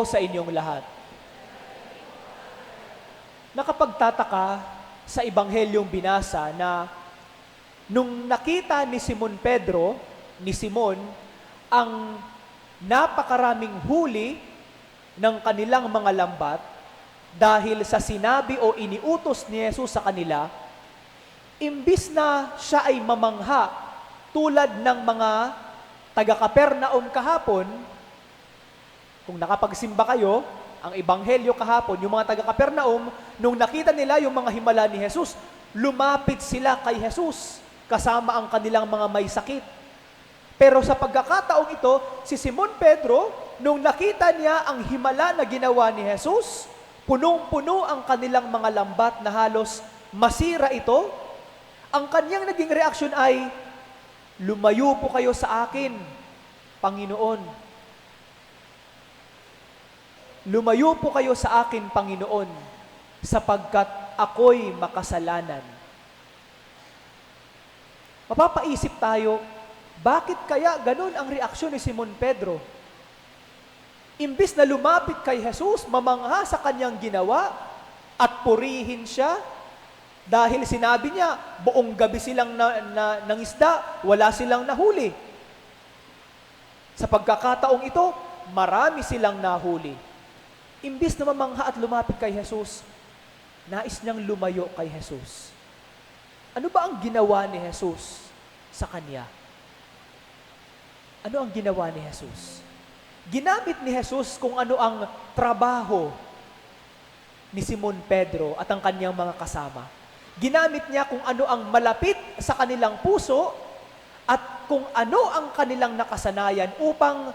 sa inyong lahat. Nakapagtataka sa ebanghelyong binasa na nung nakita ni Simon, ang napakaraming huli ng kanilang mga lambat dahil sa sinabi o iniutos ni Jesus sa kanila, imbis na siya ay mamangha tulad ng mga taga-Kapernaum kahapon. Kung nakapagsimba kayo, ang ebanghelyo kahapon, yung mga taga-Kapernaum, nung nakita nila yung mga himala ni Jesus, lumapit sila kay Jesus kasama ang kanilang mga may sakit. Pero sa pagkakataong ito, si Simon Pedro, nung nakita niya ang himala na ginawa ni Jesus, punong-puno ang kanilang mga lambat na halos masira ito, ang kanyang naging reaksyon ay, lumayo po kayo sa akin, Panginoon. Lumayo po kayo sa akin, Panginoon, sapagkat ako'y makasalanan. Mapapaisip tayo, bakit kaya ganun ang reaksyon ni Simon Pedro? Imbis na lumapit kay Jesus, mamangha sa kanyang ginawa at purihin siya, dahil sinabi niya, buong gabi silang nangisda, wala silang nahuli. Sa pagkakataong ito, marami silang nahuli. Imbis na mamangha at lumapit kay Jesus, nais niyang lumayo kay Jesus. Ano ba ang ginawa ni Jesus sa kanya? Ano ang ginawa ni Jesus? Ginamit ni Jesus kung ano ang trabaho ni Simon Pedro at ang kanyang mga kasama. Ginamit niya kung ano ang malapit sa kanilang puso at kung ano ang kanilang nakasanayan upang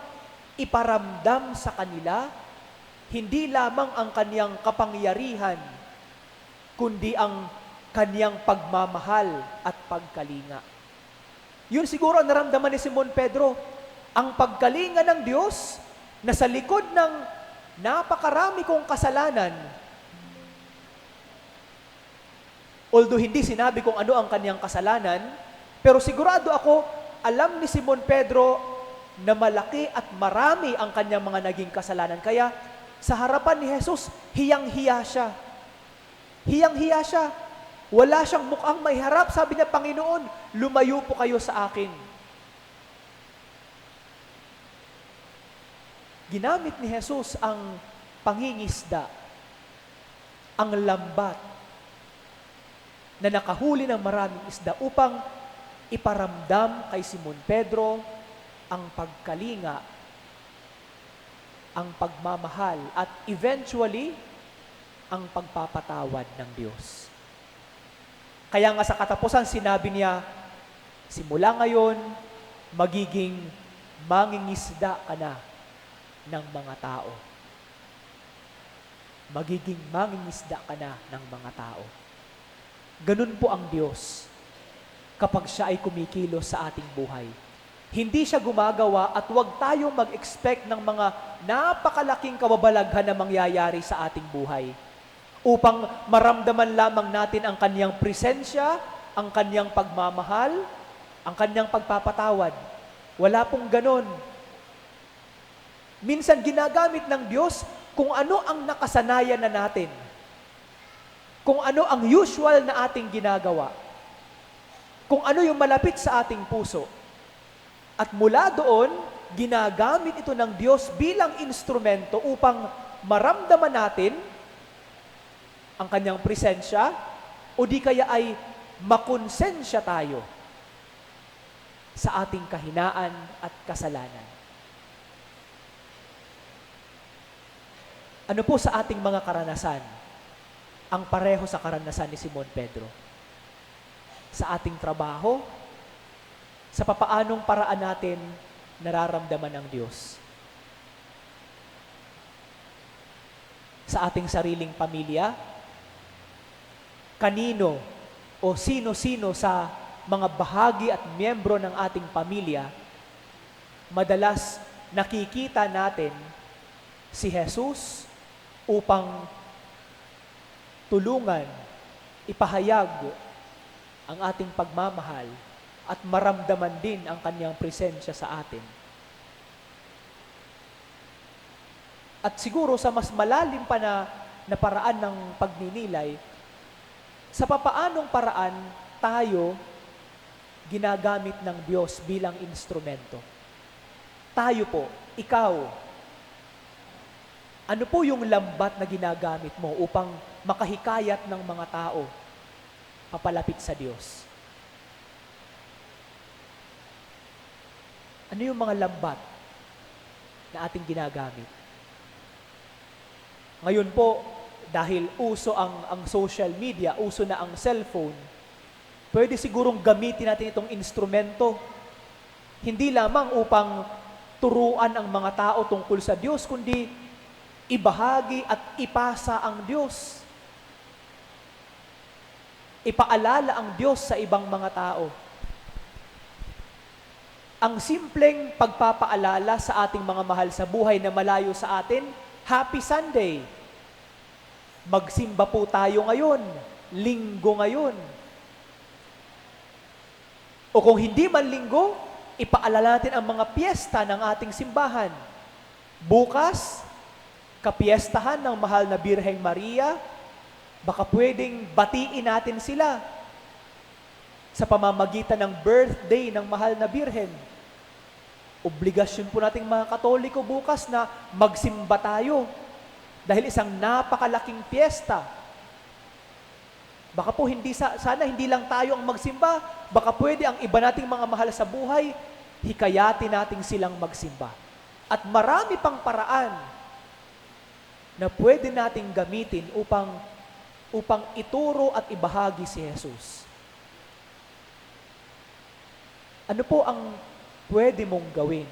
iparamdam sa kanila hindi lamang ang kaniyang kapangyarihan, kundi ang kaniyang pagmamahal at pagkalinga. Yun siguro ang naramdaman ni Simon Pedro, ang pagkalinga ng Diyos na sa likod ng napakarami kong kasalanan. Although hindi sinabi kung ano ang kaniyang kasalanan, pero sigurado ako, alam ni Simon Pedro na malaki at marami ang kaniyang mga naging kasalanan. Kaya, sa harapan ni Jesus, hiyang-hiya siya. Hiyang-hiya siya. Wala siyang mukhang may harap. Sabi niya, Panginoon, lumayo po kayo sa akin. Ginamit ni Jesus ang pangingisda, ang lambat, na nakahuli ng maraming isda upang iparamdam kay Simon Pedro ang pagkalinga, ang pagmamahal, at eventually, ang pagpapatawad ng Diyos. Kaya nga sa katapusan, sinabi niya, simula ngayon, magiging mangingisda ka na ng mga tao. Magiging mangingisda ka na ng mga tao. Ganun po ang Diyos kapag siya ay kumikilos sa ating buhay. Hindi siya gumagawa at huwag tayong mag-expect ng mga napakalaking kababalaghan na mangyayari sa ating buhay upang maramdaman lamang natin ang kanyang presensya, ang kanyang pagmamahal, ang kanyang pagpapatawad. Wala pong ganon. Minsan ginagamit ng Diyos kung ano ang nakasanayan na natin, kung ano ang usual na ating ginagawa, kung ano yung malapit sa ating puso. At mula doon, ginagamit ito ng Diyos bilang instrumento upang maramdaman natin ang kanyang presensya o di kaya ay makonsensya tayo sa ating kahinaan at kasalanan. Ano po sa ating mga karanasan ang pareho sa karanasan ni Simon Pedro? Sa ating trabaho, sa papaanong paraan natin nararamdaman ng Diyos. Sa ating sariling pamilya, kanino o sino-sino sa mga bahagi at miyembro ng ating pamilya, madalas nakikita natin si Jesus upang tulungan, ipahayag ang ating pagmamahal at maramdaman din ang kanyang presensya sa atin. At siguro sa mas malalim pa na paraan ng pagninilay, sa papaanong paraan tayo ginagamit ng Diyos bilang instrumento. Tayo po, ikaw, ano po yung lambat na ginagamit mo upang makahikayat ng mga tao papalapit sa Diyos? Ano yung mga lambat na ating ginagamit? Ngayon po, dahil uso ang social media, uso na ang cellphone, pwede sigurong gamitin natin itong instrumento. Hindi lamang upang turuan ang mga tao tungkol sa Diyos, kundi ibahagi at ipasa ang Diyos. Ipaalala ang Diyos sa ibang mga tao. Ang simpleng pagpapaalala sa ating mga mahal sa buhay na malayo sa atin, Happy Sunday. Magsimba po tayo ngayon, linggo ngayon. O kung hindi man linggo, ipaalala natin ang mga piyesta ng ating simbahan. Bukas, kapiestahan ng mahal na Birheng Maria, baka pwedeng batiin natin sila sa pamamagitan ng birthday ng mahal na Birhen. Obligasyon po nating mga Katoliko bukas na magsimba tayo dahil isang napakalaking piyesta. Baka po sana hindi lang tayo ang magsimba, baka pwede ang iba nating mga mahal sa buhay, hikayatin nating silang magsimba. At marami pang paraan na pwede nating gamitin upang ituro at ibahagi si Jesus. Ano po ang pwede mong gawin?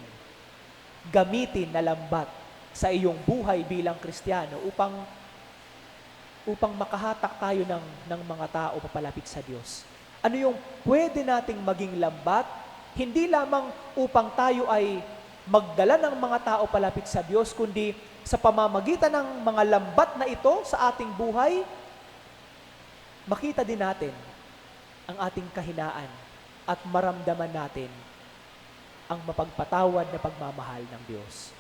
Gamitin na lambat sa iyong buhay bilang Kristiyano upang makahatak tayo ng mga tao papalapit sa Diyos. Ano yung pwede nating maging lambat? Hindi lamang upang tayo ay magdala ng mga tao palapit sa Diyos, kundi sa pamamagitan ng mga lambat na ito sa ating buhay, makita din natin ang ating kahinaan at maramdaman natin ang mapagpatawad na pagmamahal ng Diyos.